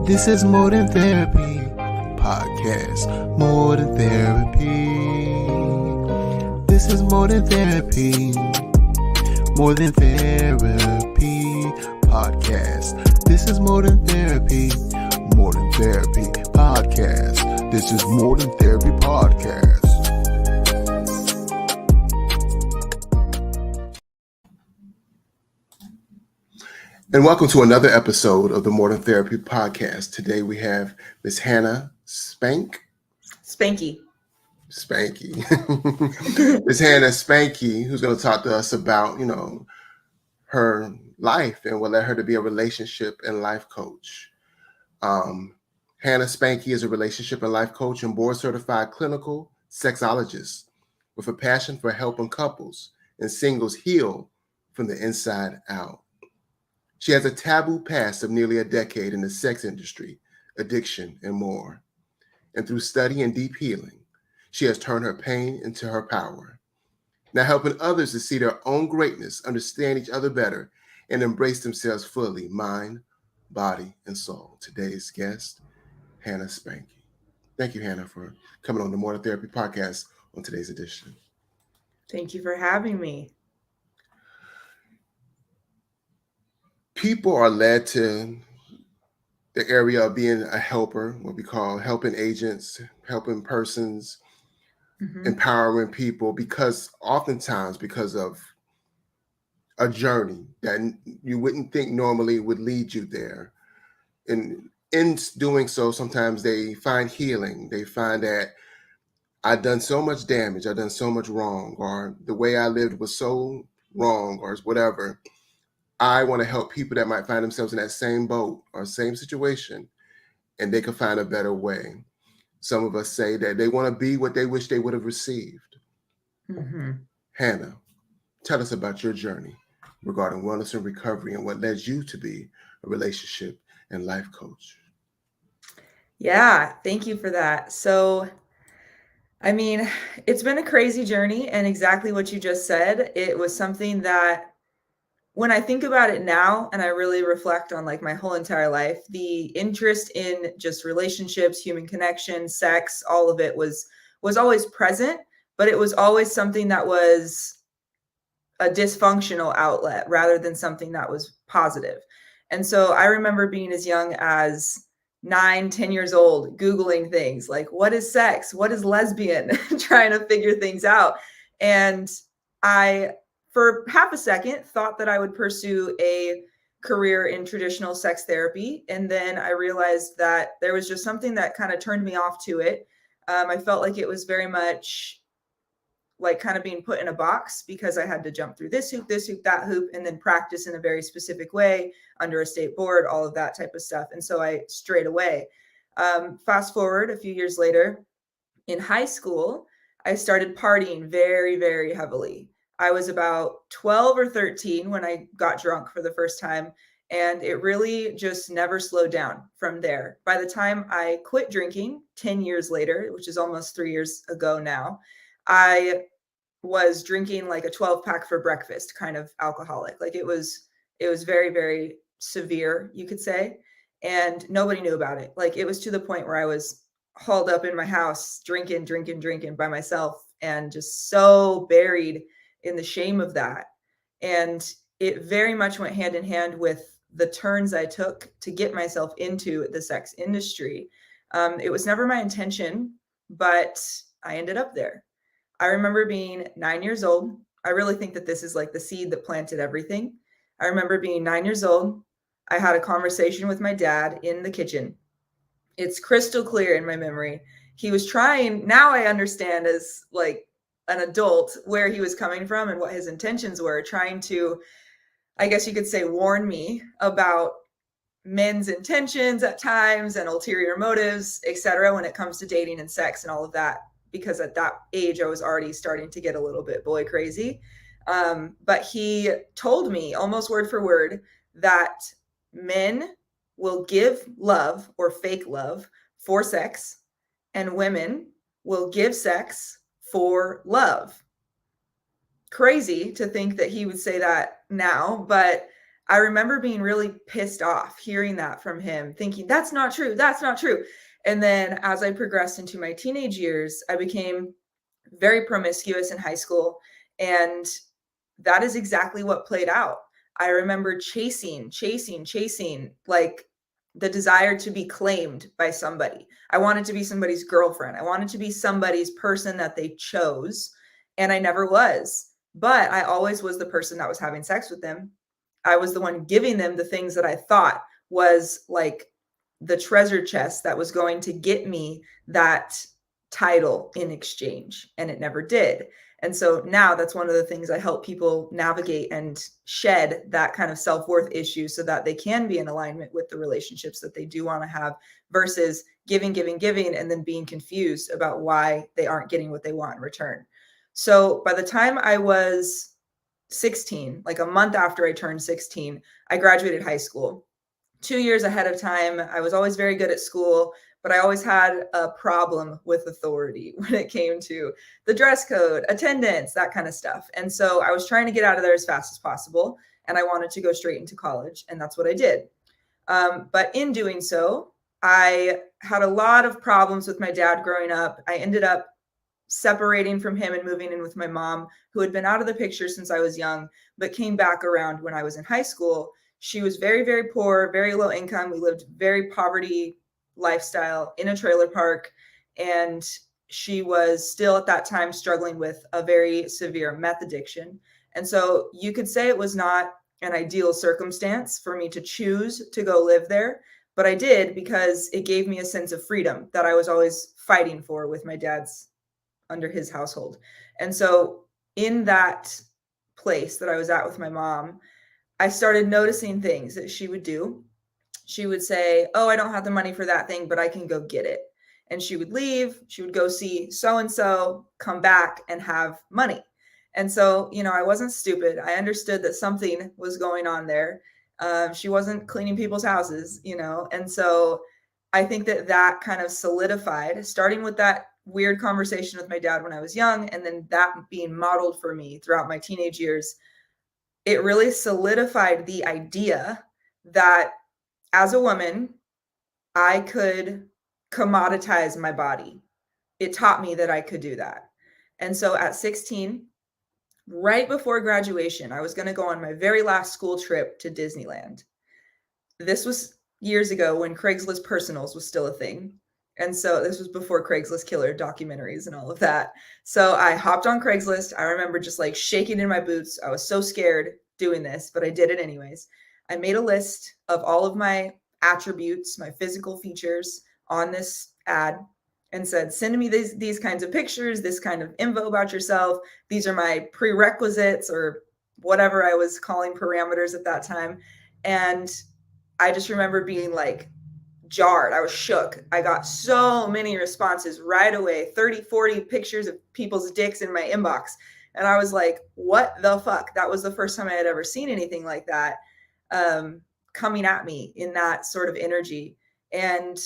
This is More Than Therapy podcast. More than therapy. This is More Than Therapy. More Than Therapy podcast. This is More Than Therapy. More Than Therapy podcast. This is More Than Therapy podcast. And welcome to another episode of the More Than Therapy podcast. Today we have Miss Hannah Spanke. Spanky. Miss Hannah Spanke, who's going to talk to us about, her life and what led her to be a relationship and life coach. Hannah Spanke is a relationship and life coach and board certified clinical sexologist with a passion for helping couples and singles heal from the inside out. She has a taboo past of nearly a decade in the sex industry, addiction, and more. And through study and deep healing, she has turned her pain into her power. Now helping others to see their own greatness, understand each other better, and embrace themselves fully, mind, body, and soul. Today's guest, Hannah Spanke. Thank you, Hannah, for coming on the More Than Therapy podcast on today's edition. Thank you for having me. People are led to the area of being a helper, what we call helping agents, helping persons, empowering people, because oftentimes because of a journey that you wouldn't think normally would lead you there. And in doing so, sometimes they find healing. They find that I've done so much damage, I've done so much wrong, or the way I lived was so wrong, or whatever. I want to help people that might find themselves in that same boat or same situation, and they can find a better way. Some of us say that they want to be what they wish they would have received. Hannah, tell us about your journey regarding wellness and recovery and what led you to be a relationship and life coach. Yeah, thank you for that. So, it's been a crazy journey, and exactly what you just said, it was something that when I think about it now and I really reflect on like my whole entire life, the interest in just relationships, human connection, sex, all of it was always present, but it was always something that was a dysfunctional outlet rather than something that was positive. And so I remember being as young as 9-10 years old, Googling things like, what is sex? What is lesbian? Trying to figure things out. And I, for half a second, thought that I would pursue a career in traditional sex therapy. And then I realized that there was just something that kind of turned me off to it. I felt like it was very much like kind of being put in a box because I had to jump through this hoop, that hoop, and then practice in a very specific way under a state board, all of that type of stuff. And so I strayed away. Fast forward a few years later, in high school, I started partying very, very heavily. I was about 12 or 13 when I got drunk for the first time, and it really just never slowed down from there. By the time I quit drinking 10 years later, which is almost 3 years ago now, I was drinking like a 12-pack for breakfast, kind of alcoholic. Like it was very, very severe, you could say, and nobody knew about it. Like it was to the point where I was hauled up in my house, drinking by myself, and just so buried in the shame of that. And it very much went hand in hand with the turns I took to get myself into the sex industry. It was never my intention, but I ended up there. I remember being 9 years old. I really think that this is like the seed that planted everything. I remember being 9 years old. I had a conversation with my dad in the kitchen. It's crystal clear in my memory. He was trying, now I understand as like an adult where he was coming from and what his intentions were, trying to, I guess you could say, warn me about men's intentions at times and ulterior motives, etc., when it comes to dating and sex and all of that, because at that age I was already starting to get a little bit boy crazy. But he told me almost word for word that men will give love or fake love for sex, and women will give sex for love. Crazy to think that he would say that now, but I remember being really pissed off hearing that from him, thinking, that's not true. That's not true. And then as I progressed into my teenage years, I became very promiscuous in high school. And that is exactly what played out. I remember chasing, like the desire to be claimed by somebody. I wanted to be somebody's girlfriend. I wanted to be somebody's person that they chose. And I never was. But I always was the person that was having sex with them. I was the one giving them the things that I thought was like the treasure chest that was going to get me that title in exchange. And it never did. And so now that's one of the things I help people navigate and shed that kind of self-worth issue so that they can be in alignment with the relationships that they do want to have versus giving, and then being confused about why they aren't getting what they want in return. So by the time I was 16, like a month after I turned 16, I graduated high school. 2 years ahead of time. I was always very good at school, but I always had a problem with authority when it came to the dress code, attendance, that kind of stuff. And so I was trying to get out of there as fast as possible. And I wanted to go straight into college. And that's what I did. But in doing so, I had a lot of problems with my dad growing up. I ended up separating from him and moving in with my mom, who had been out of the picture since I was young, but came back around when I was in high school. She was very, very poor, very low income. We lived very poverty lifestyle in a trailer park. And she was still at that time struggling with a very severe meth addiction. And so you could say it was not an ideal circumstance for me to choose to go live there. But I did because it gave me a sense of freedom that I was always fighting for with my dad's under his household. And so in that place that I was at with my mom, I started noticing things that she would do. She would say, oh, I don't have the money for that thing, but I can go get it. And she would leave, she would go see so-and-so, come back and have money. And so, I wasn't stupid. I understood that something was going on there. She wasn't cleaning people's houses, and so I think that kind of solidified, starting with that weird conversation with my dad when I was young, and then that being modeled for me throughout my teenage years. It really solidified the idea that as a woman, I could commoditize my body. It taught me that I could do that. And so at 16, right before graduation, I was going to go on my very last school trip to Disneyland. This was years ago when Craigslist Personals was still a thing. And so this was before Craigslist Killer documentaries and all of that. So I hopped on Craigslist. I remember just like shaking in my boots. I was so scared doing this, but I did it anyways. I made a list of all of my attributes, my physical features on this ad and said, send me these kinds of pictures, this kind of info about yourself. These are my prerequisites or whatever I was calling parameters at that time. And I just remember being like jarred. I was shook. I got so many responses right away, 30, 40 pictures of people's dicks in my inbox. And I was like, what the fuck? That was the first time I had ever seen anything like that coming at me in that sort of energy. And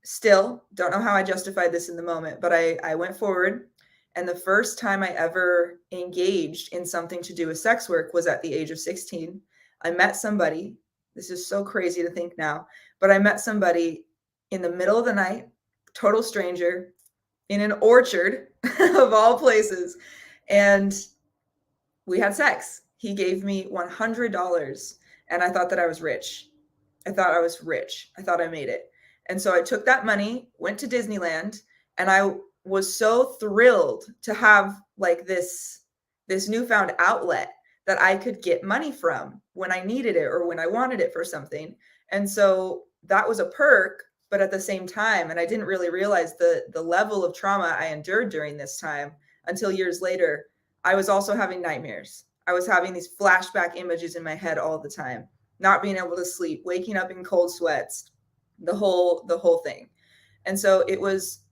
still don't know how I justified this in the moment, but I went forward. And the first time I ever engaged in something to do with sex work was at the age of 16. I met somebody. This is so crazy to think now, but I met somebody in the middle of the night, total stranger, in an orchard of all places. And we had sex. He gave me $100. And I thought that I was rich. I thought I was rich. I thought I made it. And so I took that money, went to Disneyland, and I was so thrilled to have like this newfound outlet that I could get money from when I needed it or when I wanted it for something. And so that was a perk, but at the same time, and I didn't really realize the level of trauma I endured during this time until years later, I was also having nightmares. I was having these flashback images in my head all the time, not being able to sleep, waking up in cold sweats, the whole thing. And so it was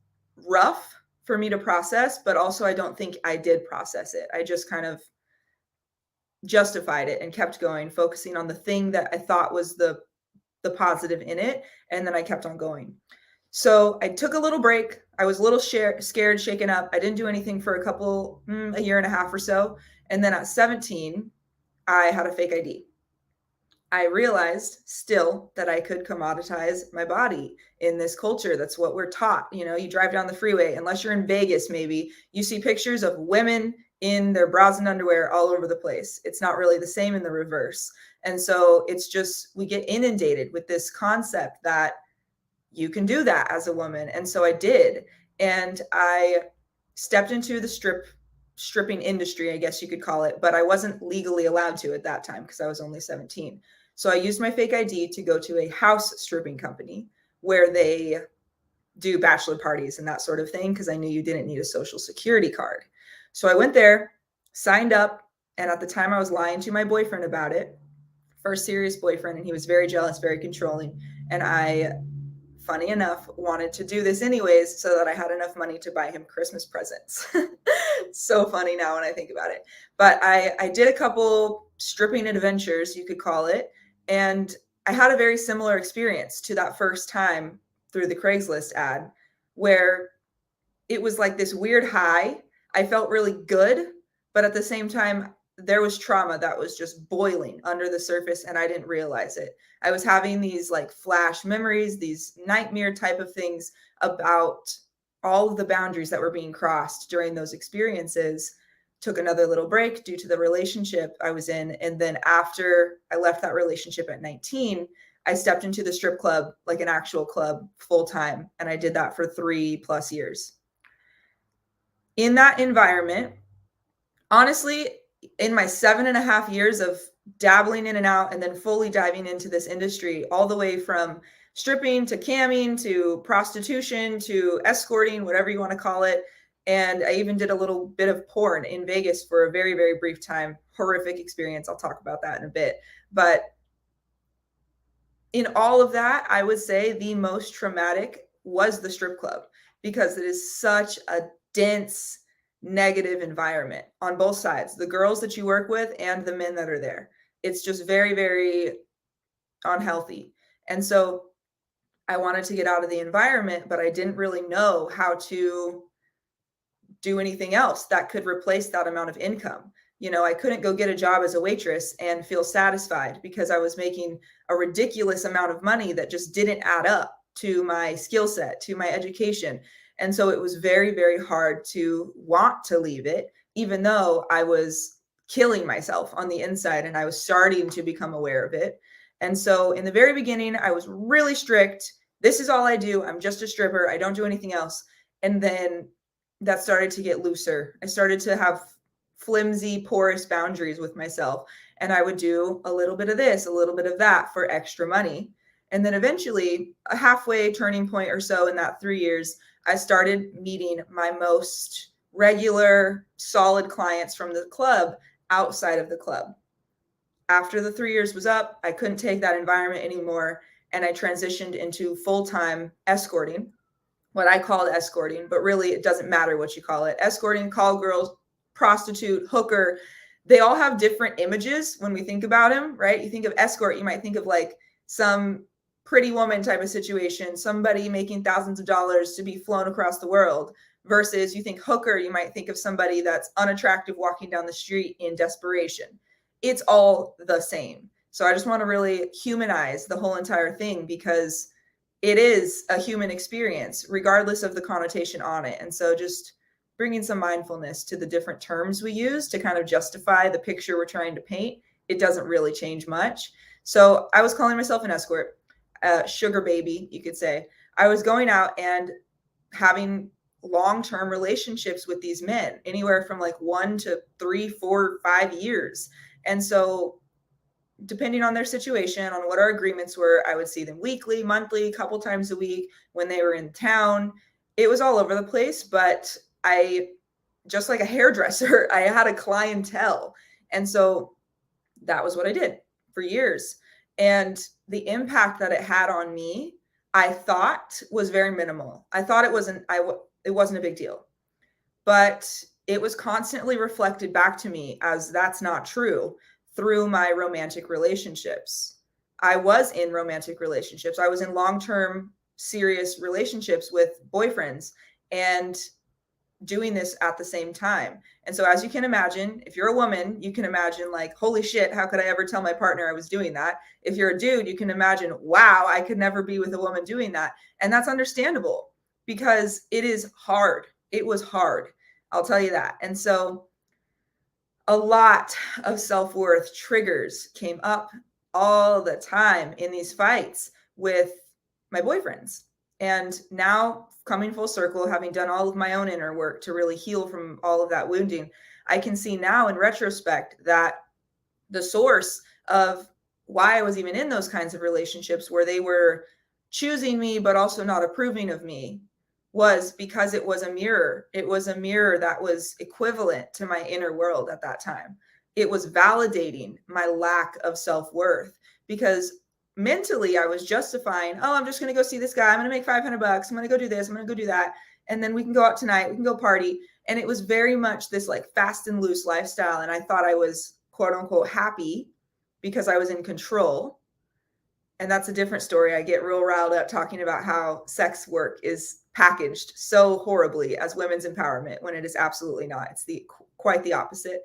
rough for me to process, but also I don't think I did process it. I just kind of justified it and kept going, focusing on the thing that I thought was the positive in it. And then I kept on going. So I took a little break. I was a little scared, shaken up. I didn't do anything for a year and a half or so. And then at 17, I had a fake ID. I realized still that I could commoditize my body in this culture. That's what we're taught. You know, you drive down the freeway, unless you're in Vegas, maybe you see pictures of women in their bras and underwear all over the place. It's not really the same in the reverse. And so it's just, we get inundated with this concept that you can do that as a woman. And so I did. And I stepped into the stripping industry, I guess you could call it, but I wasn't legally allowed to at that time because I was only 17. So I used my fake ID to go to a house stripping company where they do bachelor parties and that sort of thing, because I knew you didn't need a social security card. So I went there, signed up, and at the time I was lying to my boyfriend about it, first serious boyfriend, and he was very jealous, very controlling. And I, funny enough, wanted to do this anyways so that I had enough money to buy him Christmas presents. So funny now when I think about it. But I did a couple stripping adventures, you could call it, and I had a very similar experience to that first time through the Craigslist ad, where it was like this weird high. I felt really good, but at the same time, there was trauma that was just boiling under the surface and I didn't realize it. I was having these like flash memories, these nightmare type of things about all of the boundaries that were being crossed during those experiences. Took another little break due to the relationship I was in. And then after I left that relationship at 19, I stepped into the strip club, like an actual club, full time. And I did that for 3+ years. In that environment, honestly, in my 7.5 years of dabbling in and out and then fully diving into this industry, all the way from stripping to camming to prostitution to escorting, whatever you want to call it. And I even did a little bit of porn in Vegas for a very, very brief time. Horrific experience. I'll talk about that in a bit. But in all of that, I would say the most traumatic was the strip club, because it is such a dense, negative environment on both sides, the girls that you work with and the men that are there. It's just very, very unhealthy. And so I wanted to get out of the environment, but I didn't really know how to do anything else that could replace that amount of income. You know, I couldn't go get a job as a waitress and feel satisfied because I was making a ridiculous amount of money that just didn't add up to my skill set, to my education. And so it was very, very hard to want to leave it, even though I was killing myself on the inside and I was starting to become aware of it. And so in the very beginning, I was really strict. This is all I do. I'm just a stripper. I don't do anything else. And then that started to get looser. I started to have flimsy, porous boundaries with myself. And I would do a little bit of this, a little bit of that for extra money. And then eventually, a halfway turning point or so in that 3 years, I started meeting my most regular, solid clients from the club outside of the club. After the 3 years was up, I couldn't take that environment anymore. And I transitioned into full-time escorting, what I called escorting, but really it doesn't matter what you call it. Escorting, call girls, prostitute, hooker, they all have different images when we think about them, right? You think of escort, you might think of like some pretty woman type of situation, somebody making thousands of dollars to be flown across the world, versus you think hooker, you might think of somebody that's unattractive walking down the street in desperation. It's all the same. So I just want to really humanize the whole entire thing, because it is a human experience, regardless of the connotation on it. And so just bringing some mindfulness to the different terms we use to kind of justify the picture we're trying to paint, it doesn't really change much. So I was calling myself an escort, sugar baby, you could say. I was going out and having long-term relationships with these men, anywhere from like 1 to 3, 4, 5 years. And so depending on their situation, on what our agreements were, I would see them weekly, monthly, a couple times a week when they were in town. It was all over the place, but I, just like a hairdresser, I had a clientele. And so that was what I did for years. And the impact that it had on me, I thought was very minimal. I thought it wasn't a big deal. But it was constantly reflected back to me as that's not true through my romantic relationships. I was in romantic relationships. I was in long-term, serious relationships with boyfriends. And doing this at the same time. And so, as you can imagine, if you're a woman, you can imagine, like, holy shit, how could I ever tell my partner I was doing that? If you're a dude, you can imagine, wow, I could never be with a woman doing that. And that's understandable because it is hard. It was hard. I'll tell you that. And so, a lot of self-worth triggers came up all the time in these fights with my boyfriends. And now, coming full circle, having done all of my own inner work to really heal from all of that wounding, I can see now in retrospect that the source of why I was even in those kinds of relationships where they were choosing me but also not approving of me was because it was a mirror. It was a mirror that was equivalent to my inner world at that time. It was validating my lack of self-worth because mentally I was justifying, oh, I'm just going to go see this guy. I'm going to make $500. I'm going to go do this. I'm going to go do that. And then we can go out tonight. We can go party. And it was very much this like fast and loose lifestyle. And I thought I was quote unquote happy because I was in control. And that's a different story. I get real riled up talking about how sex work is packaged so horribly as women's empowerment when it is absolutely not. It's quite the opposite.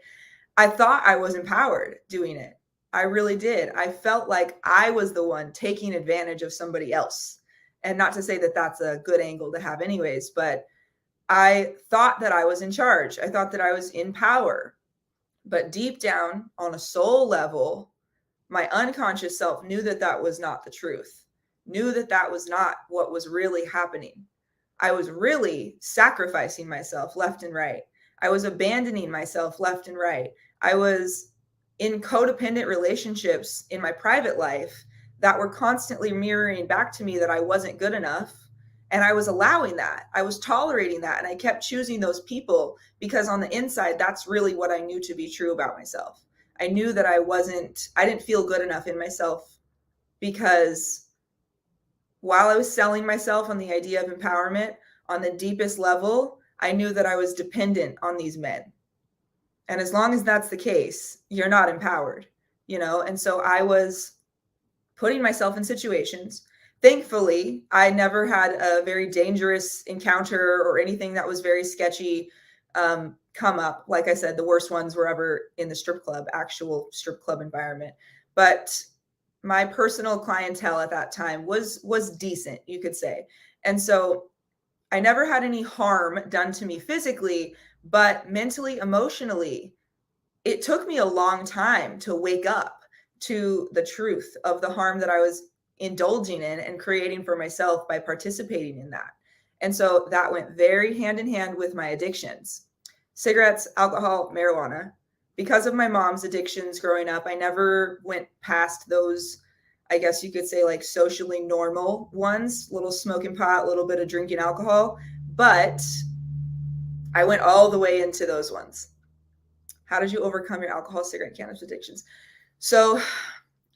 I thought I was empowered doing it. I really did. I felt like I was the one taking advantage of somebody else. And not to say that that's a good angle to have anyways, but I thought that I was in charge. I thought that I was in power. But deep down on a soul level, my unconscious self knew that that was not the truth, knew that that was not what was really happening. I was really sacrificing myself left and right. I was abandoning myself left and right. I was in codependent relationships in my private life that were constantly mirroring back to me that I wasn't good enough. And I was allowing that. I was tolerating that. And I kept choosing those people because on the inside, that's really what I knew to be true about myself. I knew that I didn't feel good enough in myself because while I was selling myself on the idea of empowerment, on the deepest level, I knew that I was dependent on these men. And as long as that's the case, you're not empowered, you know? And so I was putting myself in situations. Thankfully, I never had a very dangerous encounter or anything that was very sketchy come up. Like I said, the worst ones were ever in the strip club, actual strip club environment. But my personal clientele at that time was decent, you could say. And so I never had any harm done to me physically, but mentally, emotionally, it took me a long time to wake up to the truth of the harm that I was indulging in and creating for myself by participating in that. And so that went very hand in hand with my addictions: cigarettes, alcohol, marijuana. Because of my mom's addictions growing up, I never went past those, I guess you could say, like socially normal ones, little smoking pot, a little bit of drinking alcohol, but I went all the way into those ones. How did you overcome your alcohol, cigarette, cannabis addictions? So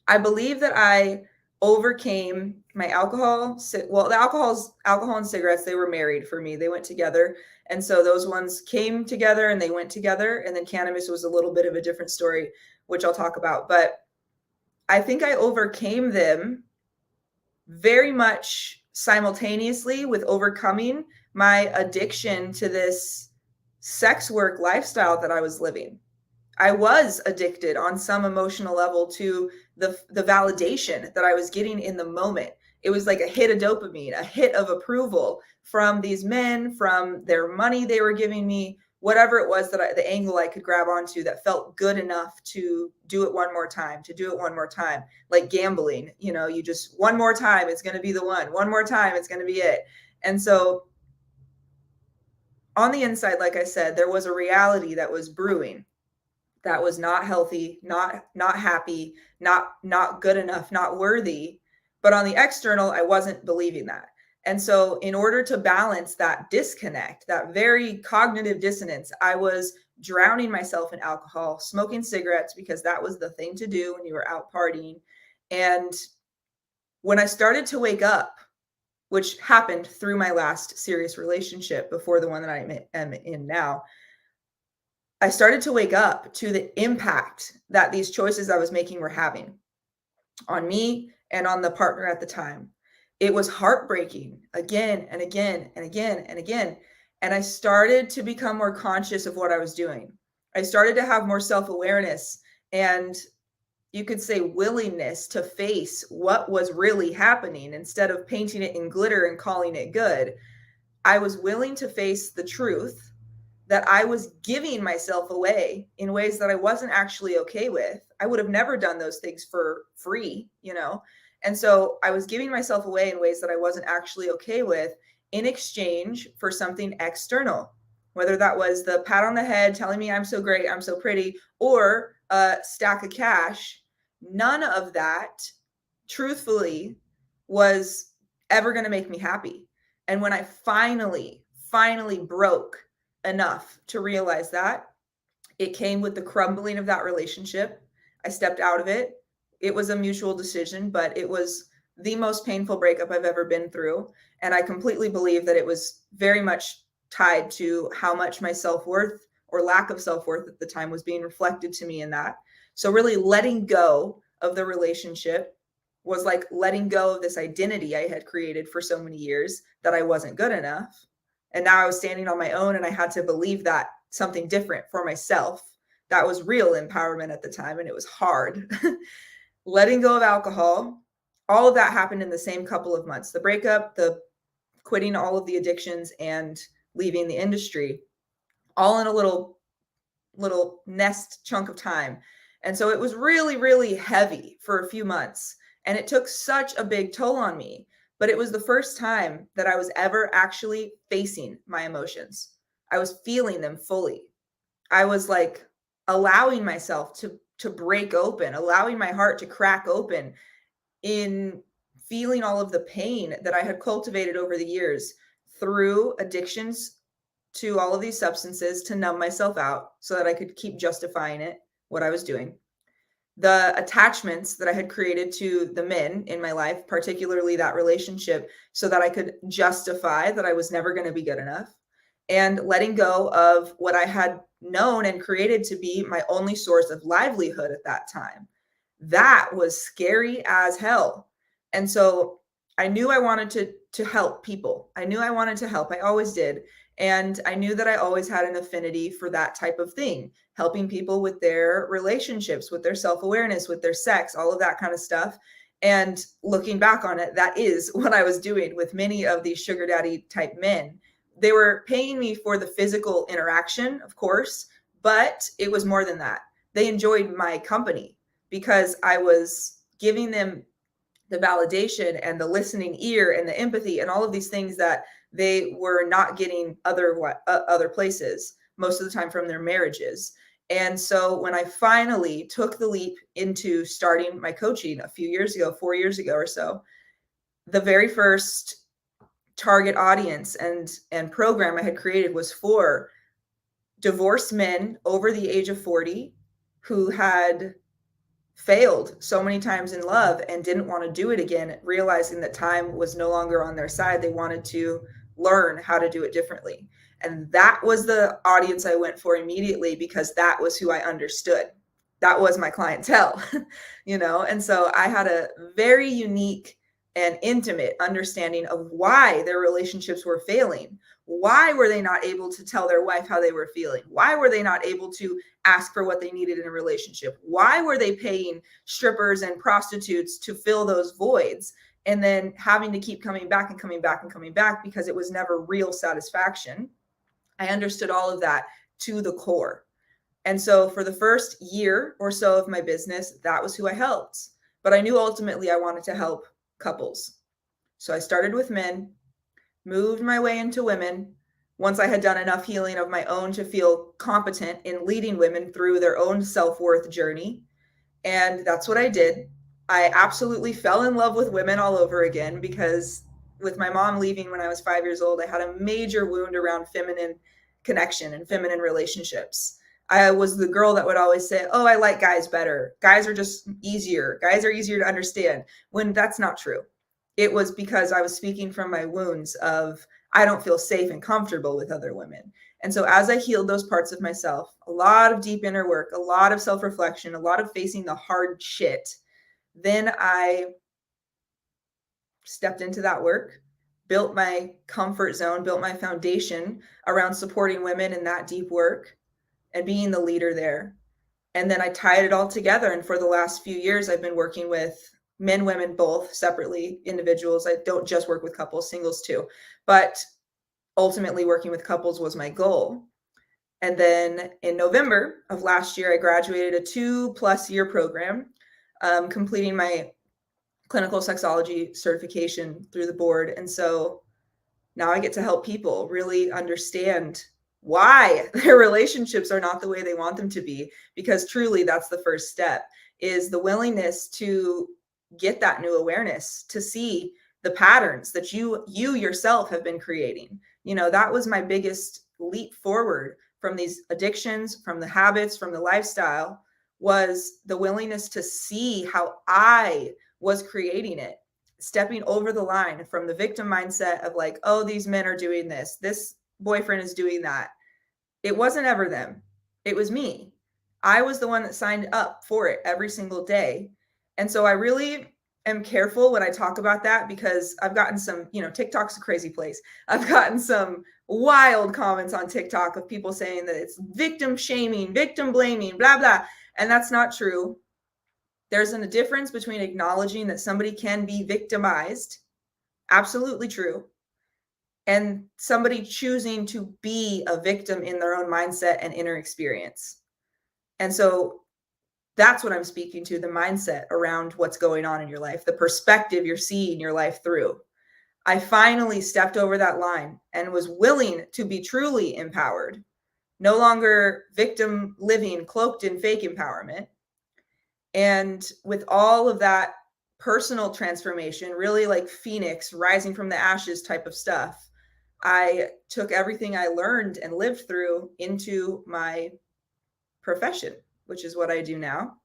I believe that I overcame my alcohol. Well, the alcohol and cigarettes, they were married for me. They went together. And so those ones came together and they went together. And then cannabis was a little bit of a different story, which I'll talk about. But I think I overcame them very much simultaneously with overcoming my addiction to this sex work lifestyle that I was living. I was addicted on some emotional level to the validation that I was getting in the moment. It was like a hit of dopamine, a hit of approval from these men, from their money they were giving me, whatever it was that the angle I could grab onto that felt good enough to do it one more time, like gambling. You know, you just, one more time, it's going to be the one more time, it's going to be it. And so on the inside, like I said, there was a reality that was brewing that was not healthy, not happy, not good enough, not worthy. But on the external, I wasn't believing that. And so in order to balance that disconnect, that very cognitive dissonance, I was drowning myself in alcohol, smoking cigarettes, because that was the thing to do when you were out partying. And when I started to wake up, which happened through my last serious relationship before the one that I am in now, I started to wake up to the impact that these choices I was making were having on me and on the partner at the time. It was heartbreaking again and again and again and again. And I started to become more conscious of what I was doing. I started to have more self-awareness and, you could say, willingness to face what was really happening instead of painting it in glitter and calling it good. I was willing to face the truth that I was giving myself away in ways that I wasn't actually okay with. I would have never done those things for free, you know? And so I was giving myself away in ways that I wasn't actually okay with in exchange for something external, whether that was the pat on the head telling me I'm so great, I'm so pretty, or a stack of cash. None of that, truthfully, was ever going to make me happy. And when I finally broke enough to realize that, it came with the crumbling of that relationship. I stepped out of it. It was a mutual decision, but it was the most painful breakup I've ever been through. And I completely believe that it was very much tied to how much my self-worth or lack of self-worth at the time was being reflected to me in that. So really letting go of the relationship was like letting go of this identity I had created for so many years that I wasn't good enough. And now I was standing on my own and I had to believe that something different for myself. That was real empowerment at the time, and it was hard. Letting go of alcohol, all of that happened in the same couple of months. The breakup, the quitting all of the addictions, and leaving the industry, all in a little nest chunk of time. And so it was really heavy for a few months, and it took such a big toll on me. But it was the first time that I was ever actually facing my emotions. I was feeling them fully. I was like allowing myself to break open, allowing my heart to crack open in feeling all of the pain that I had cultivated over the years through addictions to all of these substances to numb myself out so that I could keep justifying it, what I was doing. The attachments that I had created to the men in my life, particularly that relationship, so that I could justify that I was never going to be good enough, and letting go of what I had known and created to be my only source of livelihood at that time. That was scary as hell. And so I knew I wanted to help people. I knew I wanted to help. I always did. And I knew that I always had an affinity for that type of thing, helping people with their relationships, with their self-awareness, with their sex, all of that kind of stuff. And looking back on it, that is what I was doing with many of these sugar daddy type men. They were paying me for the physical interaction, of course, but it was more than that. They enjoyed my company because I was giving them the validation and the listening ear and the empathy and all of these things that they were not getting other places most of the time from their marriages. And so when I finally took the leap into starting my coaching a few years ago, 4 years ago or so, the very first target audience and program I had created was for divorced men over the age of 40 who had failed so many times in love and didn't want to do it again, realizing that time was no longer on their side. They wanted to learn how to do it differently. And that was the audience I went for immediately because that was who I understood. That was my clientele, you know? And so I had a very unique and intimate understanding of why their relationships were failing. Why were they not able to tell their wife how they were feeling? Why were they not able to ask for what they needed in a relationship? Why were they paying strippers and prostitutes to fill those voids and then having to keep coming back and coming back and coming back because it was never real satisfaction? I understood all of that to the core. And so for the first year or so of my business, that was who I helped. But I knew ultimately I wanted to help couples. So I started with men, moved my way into women. Once I had done enough healing of my own to feel competent in leading women through their own self-worth journey. And that's what I did. I absolutely fell in love with women all over again because with my mom leaving when I was 5 years old, I had a major wound around feminine connection and feminine relationships. I was the girl that would always say, oh, I like guys better. Guys are just easier. Guys are easier to understand, when that's not true. It was because I was speaking from my wounds of I don't feel safe and comfortable with other women. And so as I healed those parts of myself, a lot of deep inner work, a lot of self-reflection, a lot of facing the hard shit, then I stepped into that work built my comfort zone, built my foundation around supporting women in that deep work and being the leader there. And then I tied it all together. And for the last few years, I've been working with men, women, both separately, individuals. I don't just work with couples, singles too. But ultimately, working with couples was my goal. And then in November of last year, I graduated a 2+ year program, completing my clinical sexology certification through the board. And so now I get to help people really understand why their relationships are not the way they want them to be, because truly that's the first step, is the willingness to get that new awareness, to see the patterns that you yourself have been creating. That was my biggest leap forward from these addictions, from the habits, from the lifestyle, was the willingness to see how I was creating it, stepping over the line from the victim mindset of like, oh, these men are doing this boyfriend is doing that. It wasn't ever them. It was me. I was the one that signed up for it every single day. And so I really am careful when I talk about that, because I've gotten some, TikTok's a crazy place. I've gotten some wild comments on TikTok of people saying that it's victim shaming, victim blaming, blah, blah. And that's not true. There's a difference between acknowledging that somebody can be victimized, absolutely true, and somebody choosing to be a victim in their own mindset and inner experience. And so that's what I'm speaking to, the mindset around what's going on in your life, the perspective you're seeing your life through. I finally stepped over that line and was willing to be truly empowered, no longer victim living cloaked in fake empowerment. And with all of that personal transformation, really like Phoenix rising from the ashes type of stuff, I took everything I learned and lived through into my profession, which is what I do now.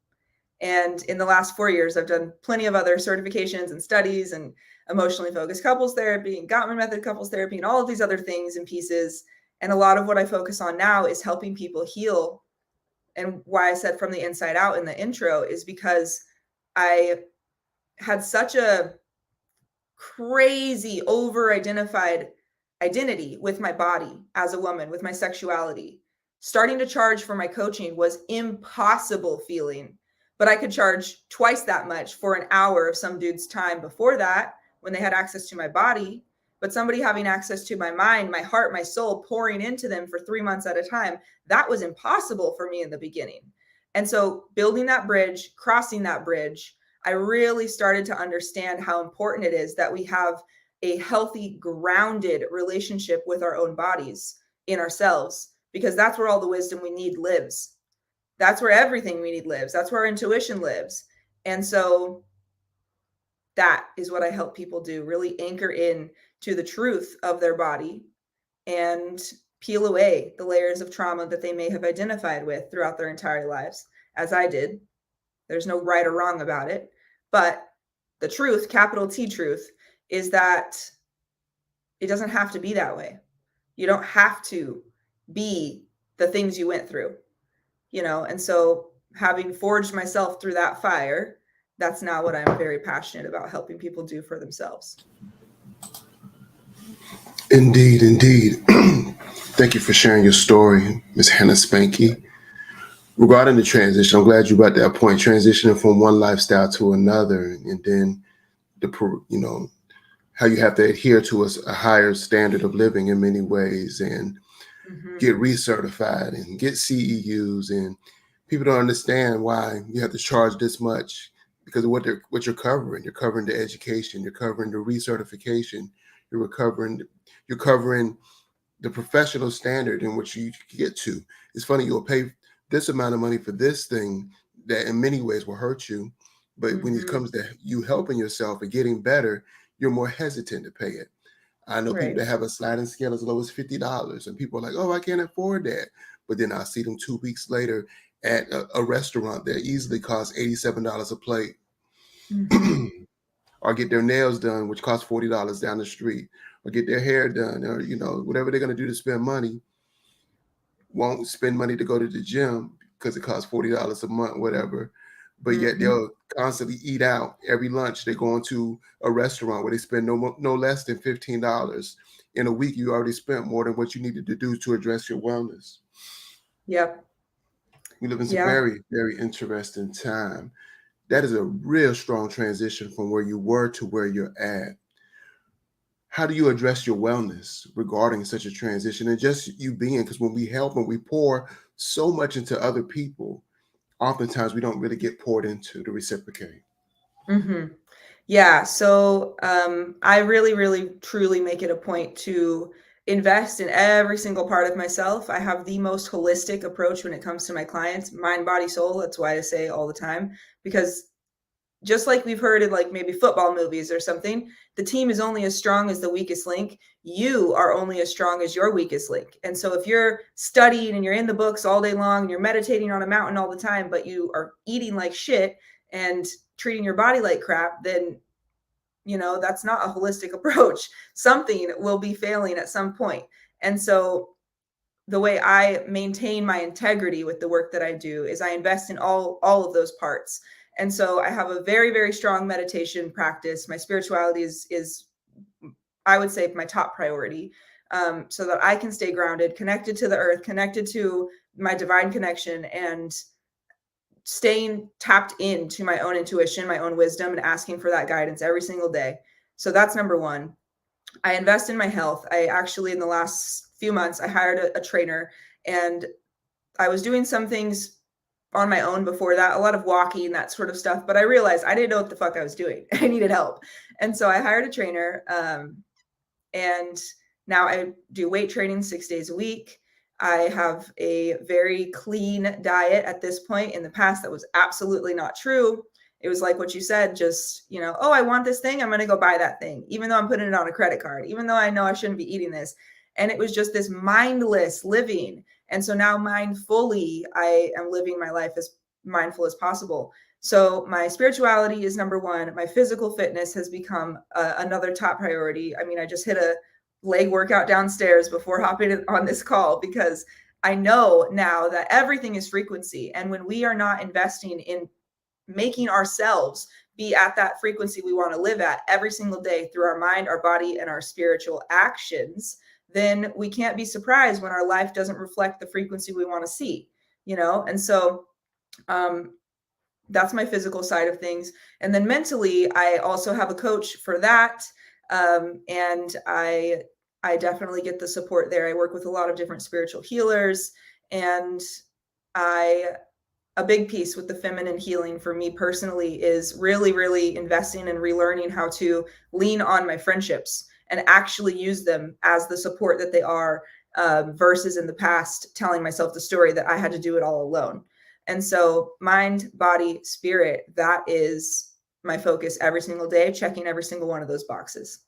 And in the last 4 years, I've done plenty of other certifications and studies and emotionally focused couples therapy and Gottman method couples therapy and all of these other things and pieces. And a lot of what I focus on now is helping people heal. And why I said from the inside out in the intro is because I had such a crazy over identified identity with my body as a woman, with my sexuality. Starting to charge for my coaching was impossible feeling, but I could charge twice that much for an hour of some dude's time before that when they had access to my body. But somebody having access to my mind, my heart, my soul, pouring into them for 3 months at a time, that was impossible for me in the beginning. And so building that bridge, crossing that bridge, I really started to understand how important it is that we have a healthy, grounded relationship with our own bodies, in ourselves, because that's where all the wisdom we need lives. That's where everything we need lives. That's where our intuition lives. And so that is what I help people do, really anchor in to the truth of their body and peel away the layers of trauma that they may have identified with throughout their entire lives, as I did. There's no right or wrong about it. But the truth, capital T truth, is that it doesn't have to be that way. You don't have to be the things you went through, and so having forged myself through that fire, that's now what I'm very passionate about helping people do for themselves. Indeed, indeed. Thank you for sharing your story, Ms. Hannah Spanke. Regarding the transition, I'm glad you brought that point, transitioning from one lifestyle to another, and then how you have to adhere to a higher standard of living in many ways, and get recertified and get CEUs, and people don't understand why you have to charge this much because of what you're covering. You're covering the education, you're covering the recertification, you're covering the professional standard in which you get to. It's funny, you'll pay this amount of money for this thing that in many ways will hurt you, but when it comes to you helping yourself and getting better, you're more hesitant to pay it. I know people that have a sliding scale as low as $50, and people are like, "Oh, I can't afford that." But then I see them 2 weeks later at a restaurant that easily costs $87 a plate, or get their nails done, which costs $40 down the street, or get their hair done, or whatever they're going to do to spend money. Won't spend money to go to the gym because it costs $40 a month, whatever. but yet they'll constantly eat out. Every lunch they're going to a restaurant where they spend no less than $15. In a week, you already spent more than what you needed to do to address your wellness. Yep. We live in some Yeah. very, very interesting time. That is a real strong transition from where you were to where you're at. How do you address your wellness regarding such a transition and just you being? Because when we help and we pour so much into other people, oftentimes we don't really get poured into to reciprocate. Yeah. So I really, really, truly make it a point to invest in every single part of myself. I have the most holistic approach when it comes to my clients, mind, body, soul. That's why I say all the time, because just like we've heard in like maybe football movies or something, the team is only as strong as the weakest link. You are only as strong as your weakest link. And so if you're studying and you're in the books all day long and you're meditating on a mountain all the time, but you are eating like shit and treating your body like crap, then that's not a holistic approach. Something will be failing at some point. And so the way I maintain my integrity with the work that I do is I invest in all of those parts. And so I have a very, very strong meditation practice. My spirituality is I would say my top priority, so that I can stay grounded, connected to the earth, connected to my divine connection, and staying tapped into my own intuition, my own wisdom, and asking for that guidance every single day. So that's number one. I invest in my health. I actually, in the last few months, I hired a trainer, and I was doing some things on my own before that, a lot of walking, that sort of stuff. But I realized I didn't know what the fuck I was doing. I needed help. And so I hired a trainer. And now I do weight training 6 days a week. I have a very clean diet at this point. In the past, that was absolutely not true. It was like what you said, just, oh, I want this thing, I'm going to go buy that thing, even though I'm putting it on a credit card, even though I know I shouldn't be eating this. And it was just this mindless living. And so now mindfully, I am living my life as mindful as possible. So my spirituality is number one. My physical fitness has become another top priority. I mean, I just hit a leg workout downstairs before hopping on this call, because I know now that everything is frequency. And when we are not investing in making ourselves be at that frequency we want to live at every single day through our mind, our body, and our spiritual actions, then we can't be surprised when our life doesn't reflect the frequency we want to see, And so that's my physical side of things. And then mentally, I also have a coach for that. And I definitely get the support there. I work with a lot of different spiritual healers, and a big piece with the feminine healing for me personally is really, really investing and relearning how to lean on my friendships and actually use them as the support that they are, versus in the past telling myself the story that I had to do it all alone. And so mind, body, spirit, that is my focus every single day, checking every single one of those boxes.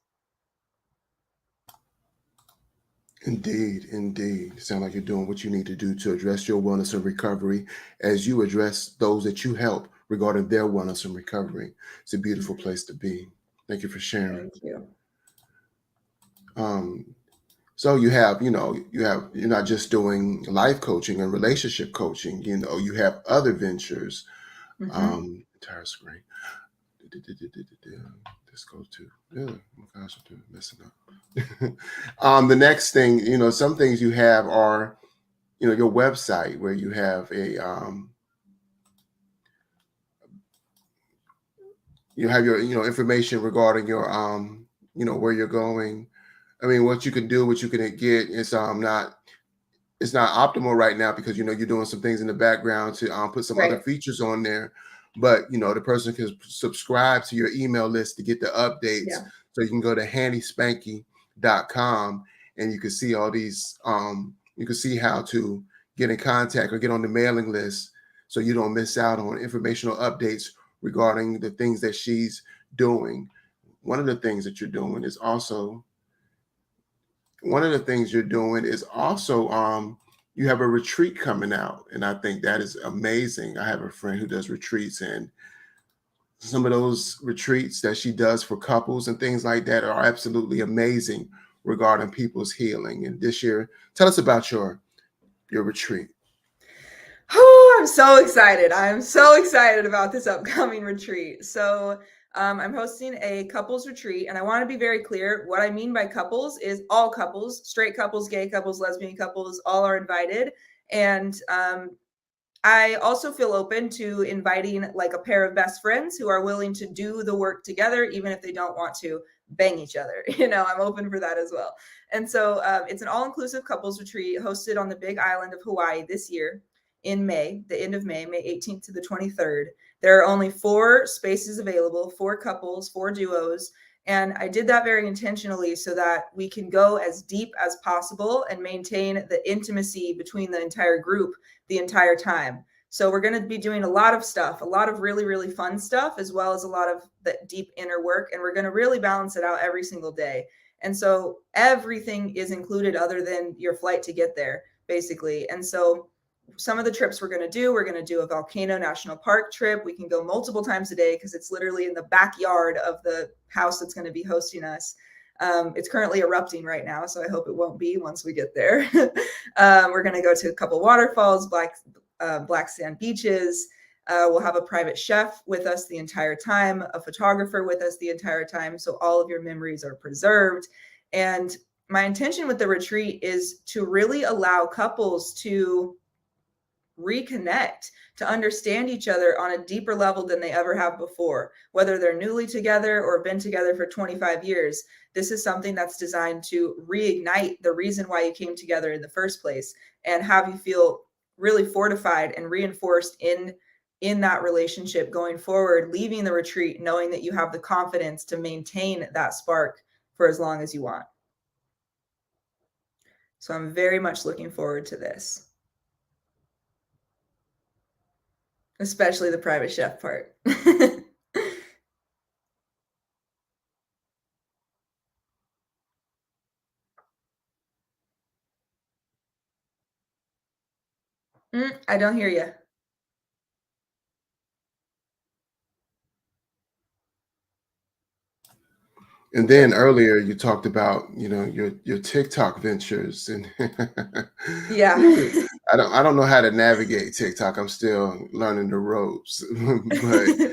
Indeed, indeed. Sound like you're doing what you need to do to address your wellness and recovery as you address those that you help regarding their wellness and recovery. It's a beautiful place to be. Thank you for sharing. Thank you. So you're not just doing life coaching and relationship coaching, you have other ventures. Entire screen. Let's go to, oh my gosh, I'm messing up. The next thing, some things you have are, your website where you have you have your, information regarding your, where you're going. I mean, what you can do, what you can get is it's not optimal right now because you're doing some things in the background to put some other features on there. But the person can subscribe to your email list to get the updates. Yeah. So you can go to handyspanke.com and you can see all these. You can see how to get in contact or get on the mailing list so you don't miss out on informational updates regarding the things that she's doing. One of the things you're doing is also you have a retreat coming out, and I think that is amazing. I have a friend who does retreats, and some of those retreats that she does for couples and things like that are absolutely amazing regarding people's healing. And this year, tell us about your retreat. Oh, so excited. I'm so excited about this upcoming retreat. So I'm hosting a couples retreat, and I want to be very clear. What I mean by couples is all couples, straight couples, gay couples, lesbian couples, all are invited. And I also feel open to inviting like a pair of best friends who are willing to do the work together, even if they don't want to bang each other. I'm open for that as well. And so it's an all-inclusive couples retreat hosted on the Big Island of Hawaii this year in May, the end of May, May 18th to the 23rd. There are only 4 spaces available, 4 couples, 4 duos. And I did that very intentionally so that we can go as deep as possible and maintain the intimacy between the entire group the entire time. So we're going to be doing a lot of stuff, a lot of really, really fun stuff, as well as a lot of the deep inner work. And we're going to really balance it out every single day. And so everything is included other than your flight to get there, basically. And so some of the trips we're going to do a Volcano National Park trip. We can go multiple times a day because it's literally in the backyard of the house that's going to be hosting us. It's currently erupting right now, so I hope it won't be once we get there. We're going to go to a couple waterfalls, black sand beaches. We'll have a private chef with us the entire time, a photographer with us the entire time, so all of your memories are preserved. And my intention with the retreat is to really allow couples to reconnect, to understand each other on a deeper level than they ever have before, whether they're newly together or been together for 25 years. This is something that's designed to reignite the reason why you came together in the first place and have you feel really fortified and reinforced in that relationship going forward, leaving the retreat knowing that you have the confidence to maintain that spark for as long as you want. So I'm very much looking forward to this. Especially the private chef part. I don't hear you. And then earlier you talked about, your TikTok ventures, and Yeah. I don't know how to navigate TikTok. I'm still learning the ropes, but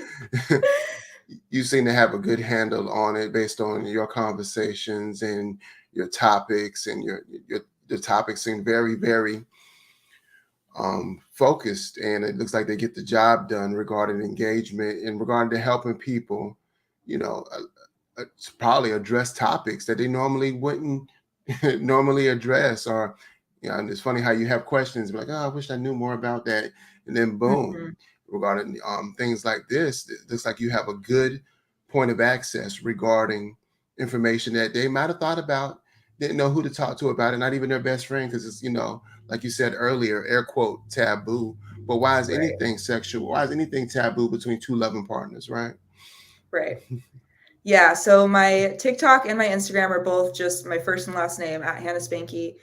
you seem to have a good handle on it based on your conversations and your topics, and your topics seem very, very focused, and it looks like they get the job done regarding engagement and regarding to helping people, probably address topics that they normally wouldn't normally address. Or and it's funny how you have questions like, oh, I wish I knew more about that, and then boom, regarding things like this, it looks like you have a good point of access regarding information that they might have thought about, didn't know who to talk to about it, not even their best friend, because it's, like you said earlier, air quote, taboo. But why is Right. anything sexual? Why is anything taboo between 2 loving partners, right? Right. Yeah. So my TikTok and my Instagram are both just my first and last name at Hannah Spanke.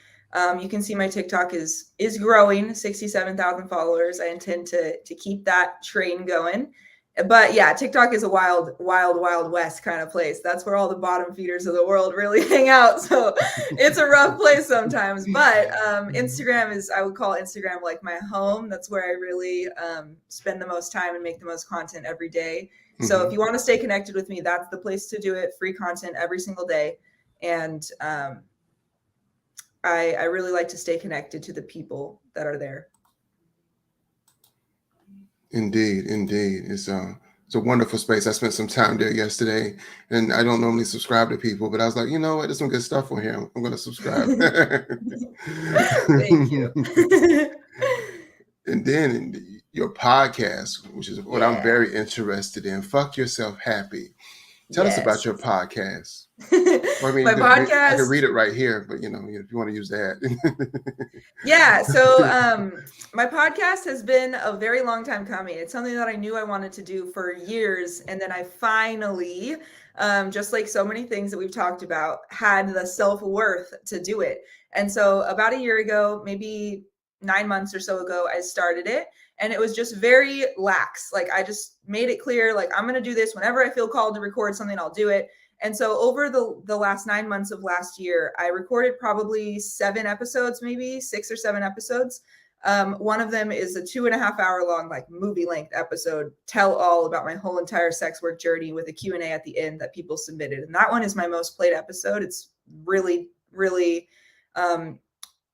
You can see my TikTok is growing, 67,000 followers. I intend to keep that train going. But yeah, TikTok is a wild, wild, wild west kind of place. That's where all the bottom feeders of the world really hang out. So it's a rough place sometimes. But Instagram I would call Instagram like my home. That's where I really spend the most time and make the most content every day. So if you want to stay connected with me, that's the place to do it. Free content every single day. And I really like to stay connected to the people that are there. Indeed. It's a wonderful space. I spent some time there yesterday, and I don't normally subscribe to people, but I was like, you know what, there's some good stuff on here. I'm going to subscribe. Thank you. And then your podcast, which is what I'm very interested in. Fuck Yourself Happy. Tell us about your podcast. Or, I mean, my podcast. I can read it right here, but if you want to use that. Yeah. So my podcast has been a very long time coming. It's something that I knew I wanted to do for years. And then I finally, just like so many things that we've talked about, had the self-worth to do it. And so about a year ago, maybe 9 months or so ago, I started it. And it was just very lax. Like I just made it clear, like I'm going to do this whenever I feel called to record something, I'll do it. And so over the last 9 months of last year, I recorded probably 7 episodes, maybe 6 or 7 episodes. One of them is a 2.5 hour long, like movie length episode, tell all about my whole entire sex work journey with a Q&A at the end that people submitted. And that one is my most played episode. It's really, really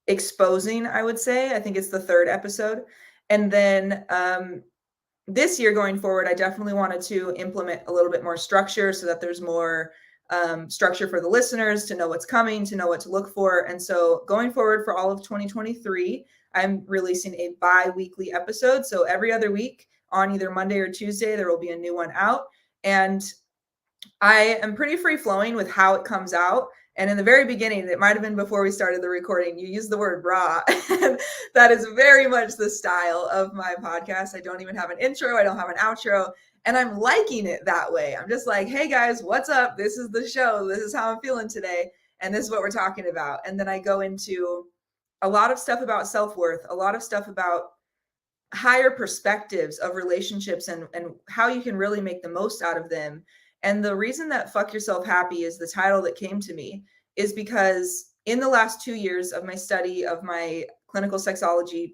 exposing, I would say. I think it's the 3rd episode. And then this year going forward, I definitely wanted to implement a little bit more structure so that there's more structure for the listeners to know what's coming, to know what to look for. And so going forward for all of 2023, I'm releasing a bi-weekly episode. So every other week on either Monday or Tuesday, there will be a new one out. And I am pretty free flowing with how it comes out. And in the very beginning, it might have been before we started the recording, you used the word raw. That is very much the style of my podcast. I don't even have an intro. I don't have an outro. And I'm liking it that way. I'm just like, hey guys, what's up? This is the show. This is how I'm feeling today. And this is what we're talking about. And then I go into a lot of stuff about self-worth, a lot of stuff about higher perspectives of relationships and how you can really make the most out of them. And the reason that Fuck Yourself Happy is the title that came to me is because in the last 2 years of my study of my clinical sexology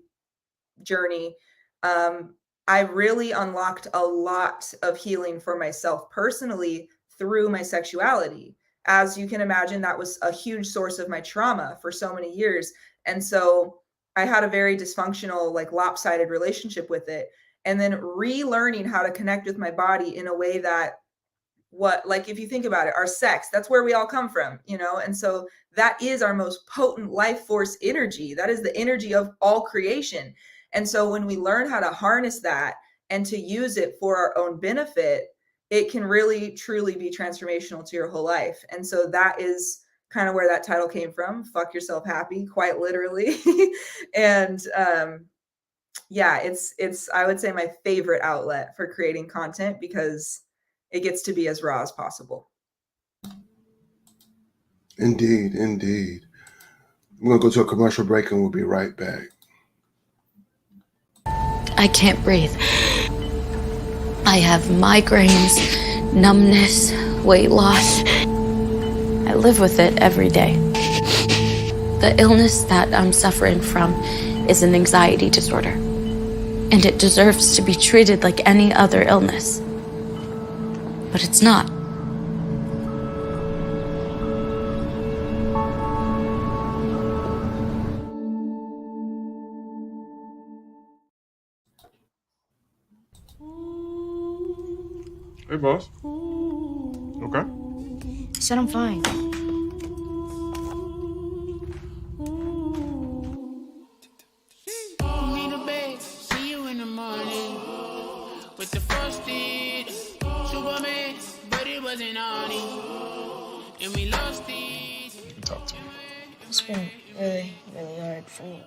journey, I really unlocked a lot of healing for myself personally through my sexuality. As you can imagine, that was a huge source of my trauma for so many years. And so I had a very dysfunctional, like lopsided relationship with it. And then relearning how to connect with my body in a way that like if you think about it, our sex, that's where we all come from, you know? And so that is our most potent life force energy. That is the energy of all creation. And so when we learn how to harness that and to use it for our own benefit, it can really truly be transformational to your whole life. And so that is kind of where that title came from, Fuck Yourself Happy, quite literally. And yeah, it's I would say my favorite outlet for creating content because it gets to be as raw as possible. Indeed, indeed. We're going to go to a commercial break and we'll be right back. I can't breathe. I have migraines, numbness, weight loss. I live with it every day. The illness that I'm suffering from is an anxiety disorder, and it deserves to be treated like any other illness. But it's not. Hey, boss. Okay. I said I'm fine. See you in the morning with the frosted Superman, but it wasn't on it, and we lost it. You can talk to me. It's been really, really hard for me.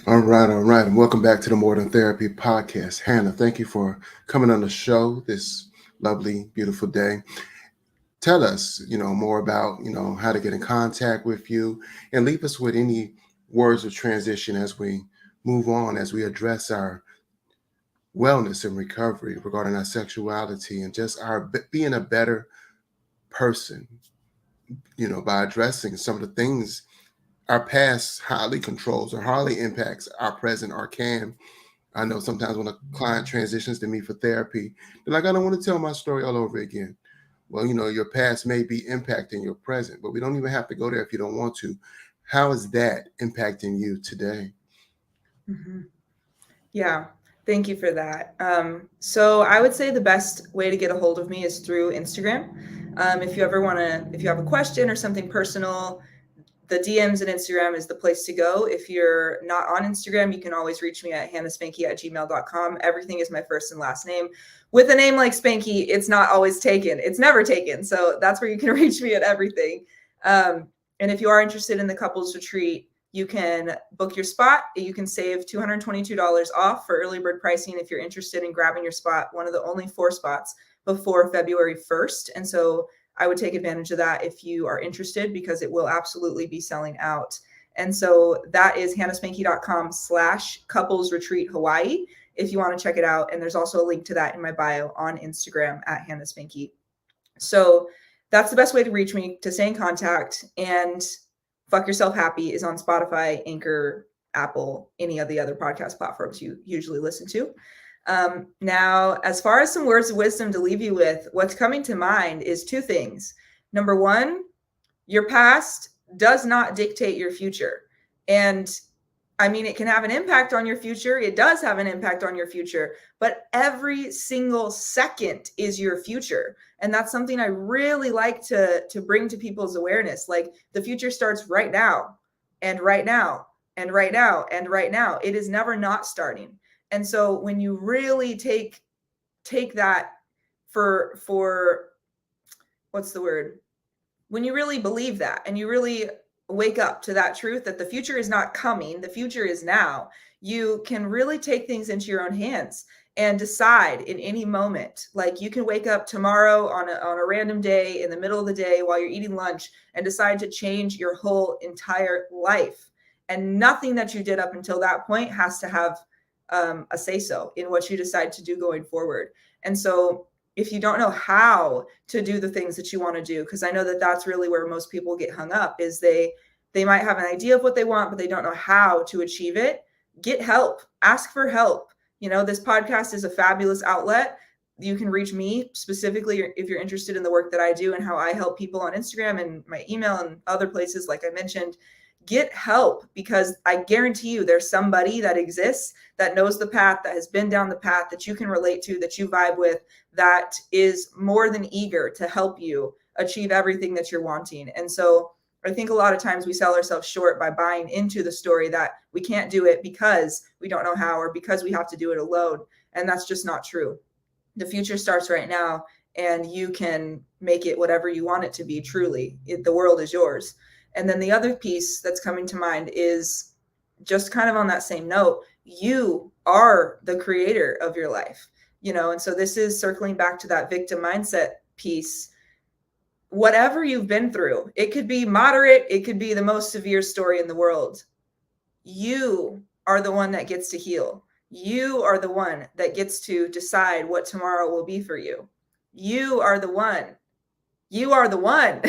All right. And welcome back to the More Than Therapy podcast. Hannah, thank you for coming on the show this lovely, beautiful day. Tell us, more about, how to get in contact with you and leave us with any words of transition as we move on, as we address our wellness and recovery regarding our sexuality and just our being a better person, by addressing some of the things our past highly controls or highly impacts our present or can. I know sometimes when a client transitions to me for therapy, they're like, I don't want to tell my story all over again. Well, your past may be impacting your present, but we don't even have to go there if you don't want to. How is that impacting you today? Mm-hmm. Yeah, thank you for that. So I would say the best way to get a hold of me is through Instagram. If you have a question or something personal, the DMs and Instagram is the place to go. If you're not on Instagram, you can always reach me at hannahspanke@gmail.com. Everything is my first and last name. With a name like Spanke, it's not always taken. It's never taken. So that's where you can reach me at everything. And if you are interested in the couples retreat, you can book your spot. You can save $222 off for early bird pricing if you're interested in grabbing your spot, one of the only 4 spots before February 1st. And so I would take advantage of that if you are interested because it will absolutely be selling out. And so that is hannahspanke.com/couples retreat Hawaii if you want to check it out. And there's also a link to that in my bio on Instagram at hannahspanke. So that's the best way to reach me, to stay in contact. And Fuck Yourself Happy is on Spotify, Anchor, Apple, any of the other podcast platforms you usually listen to. Now, as far as some words of wisdom to leave you with, what's coming to mind is two things. Number one, your past does not dictate your future. And I mean, it can have an impact on your future. It does have an impact on your future, but every single second is your future. And that's something I really like to bring to people's awareness. Like, the future starts right now, and right now, and right now, and right now. It is never not starting. And so when you really take that for what's the word? When you really believe that, and you really wake up to that truth that the future is not coming, the future is now, you can really take things into your own hands and decide in any moment. Like, you can wake up tomorrow on a random day in the middle of the day while you're eating lunch and decide to change your whole entire life. And nothing that you did up until that point has to have a say-so in what you decide to do going forward. And so if you don't know how to do the things that you want to do, because I know that that's really where most people get hung up, is they might have an idea of what they want, but they don't know how to achieve it. Get help. Ask for help. You know, this podcast is a fabulous outlet. You can reach me specifically if you're interested in the work that I do and how I help people on Instagram and my email and other places, like I mentioned. Get help, because I guarantee you there's somebody that exists that knows the path, that has been down the path, that you can relate to, that you vibe with, that is more than eager to help you achieve everything that you're wanting. And so I think a lot of times we sell ourselves short by buying into the story that we can't do it because we don't know how, or because we have to do it alone. And that's just not true. The future starts right now, and you can make it whatever you want it to be. Truly, the world is yours. And then the other piece that's coming to mind is just kind of on that same note, you are the creator of your life, you know? And so this is circling back to that victim mindset piece. Whatever you've been through, it could be moderate, it could be the most severe story in the world. You are the one that gets to heal. You are the one that gets to decide what tomorrow will be for you. You are the one. You are the one.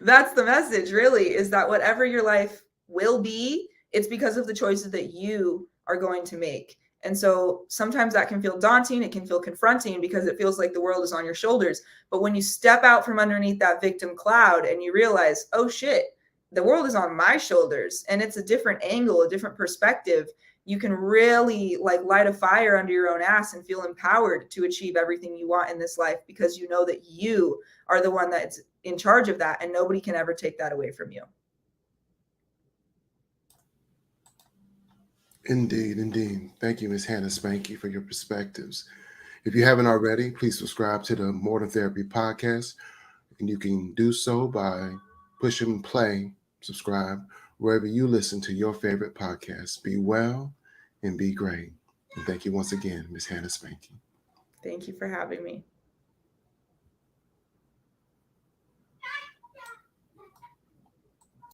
That's the message, really, is that whatever your life will be, it's because of the choices that you are going to make. And so sometimes that can feel daunting. It can feel confronting because it feels like the world is on your shoulders. But when you step out from underneath that victim cloud and you realize, oh shit, the world is on my shoulders, and it's a different angle, a different perspective, you can really like light a fire under your own ass and feel empowered to achieve everything you want in this life, because you know that you are the one that's in charge of that, and nobody can ever take that away from you. Indeed, indeed. Thank you, Ms. Hannah Spanke, for your perspectives. If you haven't already, please subscribe to the More Than Therapy podcast, and you can do so by pushing play, subscribe, wherever you listen to your favorite podcasts. Be well and be great. And thank you once again, Ms. Hannah Spanke. Thank you for having me.